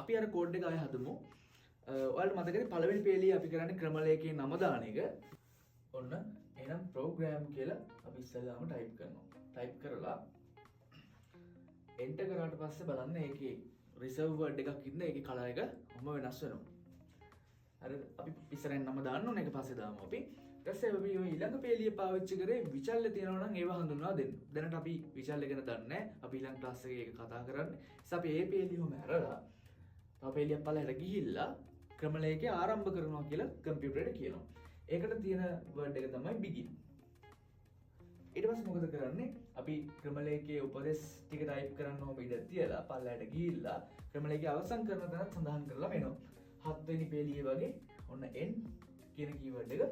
අපි අර කෝඩ් එක ආයෙ හදමු. ඔයාලට මතකද පළවෙනි පේලියේ අපි කරන්නේ ක්‍රමලේඛයේ නම දාන එක. ඔන්න එහෙනම් ප්‍රෝග්‍රෑම් කියලා අපි ඉස්සෙල්ලාම ටයිප් කරනවා. ටයිප් කරලා එන්ටර් කරාට පස්සේ බලන්න ඒකේ රිසර්ව් වර්ඩ් එකක් ඉන්න ඒකේ කලර් එක ඔහම වෙනස් වෙනවා. හරිද? අපි ඉස්සරහින් නම දාන්න ඕනේ. ඒක පස්සේ දාමු අපි. ඊට පස්සේ අපි ඔය ඊළඟ පේලිය පාවිච්චි කරේ විචල්්‍ය තියෙනවා නම් ඒව හඳුන්වා දෙන්න. දැනට අපි විචල්්‍ය ගැන දන්නේ නැහැ. අපි ඊළඟ ක්ලාස් එකේ ඒක කතා කරන්නේ. ඉතින් අපි මේ පේලියම ඇරලා තව පේලියක් පල්ලෙහාට ගිහිල්ලා ක්‍රමලේඛය ආරම්භ කරනවා කියලා කම්පියුටරේට කියනවා. ඒකට තියෙන වර්ඩ් එක තමයි begin. ඊට පස්සේ මොකද කරන්නේ? අපි ක්‍රමලේඛයේ උපදේශ ටික ටයිප් කරන්න ඕම ඉඳ තියලා පල්ලෙහාට ගිහිල්ලා ක්‍රමලේඛය අවසන් කරන තැනත් සඳහන් කරලා වෙනවා. 7 වෙනි පේලියේ වගේ ඔන්න n කියන කීවර්ඩ් එක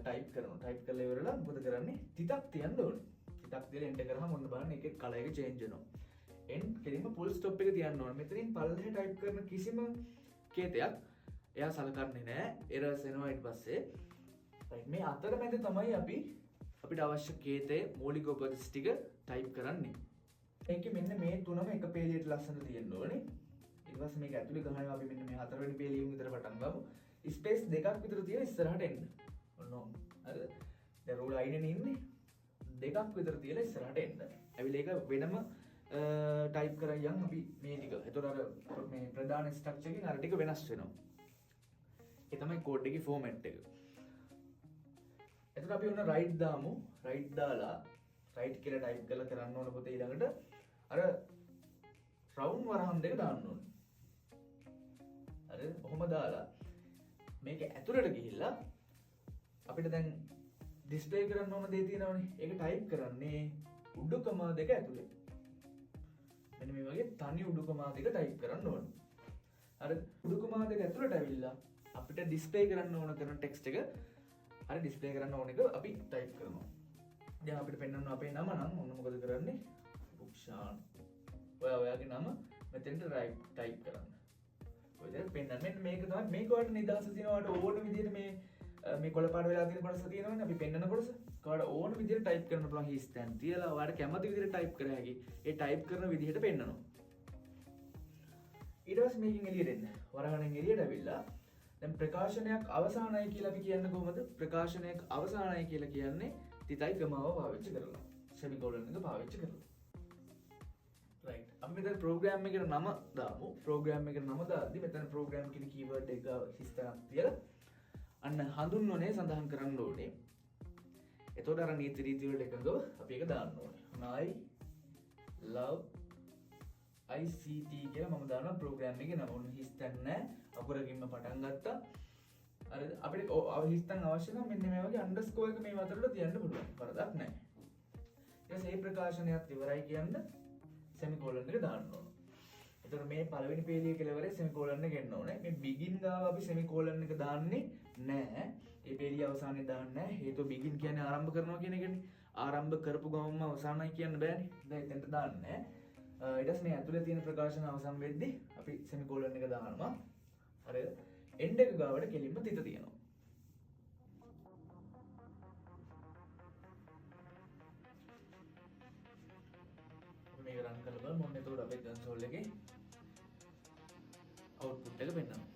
ටයිප් කරනවා. ටයිප් කරලා ඉවරලා මොකද කරන්නේ? තිතක් තියන්න ඕනේ. තිතක් තියලා එන්ටර් කරාම ඔන්න බලන්න ඒකේ කලර් එක චේන්ජ් වෙනවා. n කෙලින්ම ෆුල් ස්ටොප් එක තියන්න ඕනේ. මෙතනින් පල්ලෙහාට ටයිප් කරන කිසිම කේතයක් එයා සලකන්නේ නැහැ. එරර්ස් එනවා ඊට පස්සේ. රයිට් මේ අතරමැද තමයි අපි අපිට අවශ්‍ය කේතයේ මූලික උපදෙස් ටික ටයිප් කරන්නේ. මේකේ මෙන්න මේ තුනම එක පේලියට ලස්සන තියෙන්න ඕනේ. ඊට පස්සේ මේක ඇතුලේ ගහනවා අපි මෙන්න මේ 4 වෙනි පේලියෙන් විතර පටන් ගමු. ස්පේස් දෙකක් විතර තියෙන ඉස්සරහට එන්න. ඔන්න හරිද? දැන් රූල් අයිනේ ඉන්නේ. දෙකක් විතර තියලා ඉස්සරහට එන්න. ඇවිල්ලා ඒක වෙනම ටයිප් කරයන් අපි මේ ටික. ඒතකොට අර මේ ප්‍රධාන ස්ට්‍රක්චර් එකෙන් අර ටික වෙනස් වෙනවා. ඒ තමයි කෝඩ් එකේ ෆෝමැට් එක. එතකොට අපි ඔන්න රයිට් දාමු. රයිට් දාලා රයිට් කියලා ටයිප් කරලා කරන්න ඕන පොතේ ඊළඟට අර රවුන්ඩ් වරහන් දෙක දාන්න ඕනේ. හරිද? ඔහොම දාලා මේක ඇතුළට ගිහිල්ලා අපිට දැන් ඩිස්ප්ලේ කරන්න ඕන දේ තියෙනවනේ. ඒක ටයිප් කරන්නේ උඩුකමා දෙක ඇතුලේ. මෙන්න මේ වගේ තනි උඩුකමා දෙක ටයිප් කරන්න ඕන. හරිද? උඩුකමා දෙක ඇතුළට ඇවිල්ලා අපිට ඩිස්ප්ලේ කරන්න ඕන කරන ටෙක්ස්ට් එක හරි ඩිස්ප්ලේ කරන්න ඕන එක අපි ටයිප් කරනවා. දැන් අපිට පෙන්වන්න අපේ නම නම් ඔන්න මොකද කරන්නේ? රුක්ෂාන්. ඔයාගේ නම මෙතෙන්ට ටයිප් කරන්න. ඔය දැන් පෙන්වන්න මෙන්න මේක තමයි මේක වලට නිදහස තියෙනවාට ඕන විදිහට මේ කොළපාට වෙලා තියෙන කොටස තියෙනවනේ අපි පෙන්වන කොටස. කාට ඕන විදිහට ටයිප් කරන්න පුළුවන් හිස්තැන් තියලා ඔයාලට කැමති විදිහට ටයිප් කර හැකි. ඒ ටයිප් කරන විදිහට පෙන්වනවා. ඊට පස්සේ මේකෙන් එළියට එන්න. වරහණෙන් එළියට ඇවිල්ලා දැන් ප්‍රකාශනයක් අවසానයි කියලා අපි කියන්නේ කොහොමද? ප්‍රකාශනයක් අවසానයි කියලා කියන්නේ තිතයි ගමාව පාවිච්චි කරලා. සෙමිකෝලන් එක පාවිච්චි කරලා. රයිට්. අපි මෙතන ප්‍රෝග්‍රෑම් එකට නම දාමු. ප්‍රෝග්‍රෑම් එකට නම දාද්දි මෙතන ප්‍රෝග්‍රෑම් කියන කීවර්ඩ් එක හිස්තැනක් තියලා අන්න හඳුන්වන්නේ සඳහන් කරන්න ඕනේ. එතකොට අර නීති රීති වලට එකඟව අපි ඒක දාන්න ඕනේ. I love ICT කියලා මම දානවා ප්‍රෝග්‍රෑම් එකේ නම. ඔන්න හිස්තැන් නැහැ. අකුරකින්ම පටන් ගත්තා. හරිද? අපිට හිස්තැන් අවශ්‍ය නම් මෙන්න මේ වගේ අන්ඩර්ස්කෝර් එක මේ වතරට තියන්න පුළුවන්. වරදක් නැහැ. ඊට මේ ප්‍රකාශනයත් ඉවරයි කියන්න සෙමිකෝලන් එක දාන්න ඕන. එතකොට මේ පළවෙනි පේලිය කෙලවරේ සෙමිකෝලන් එක එන්න ඕනේ. මේ begin ගාව අපි සෙමිකෝලන් එක දාන්නේ නැහැ. මේ පේලිය අවසානයේ දාන්නේ නැහැ. හේතුව begin කියන්නේ ආරම්භ කරනවා කියන එකනේ. ආරම්භ කරපු ගමන්ම අවසానයි කියන්න බෑනේ. දැන් එතනට දාන්නේ නැහැ. ඊට පස්සේ මේ ඇතුලේ තියෙන ප්‍රකාශන අවසන් වෙද්දී අපි සෙමිකෝලන් එක දානවා. හරිද? end එක ගාවට කෙලින්ම තිත තියෙනවා. මේක රන් කරලා බලමු. මොන්න එතකොට අපේ කන්සෝල් එකේ අවුට්පුට් එක පෙන්නනවා.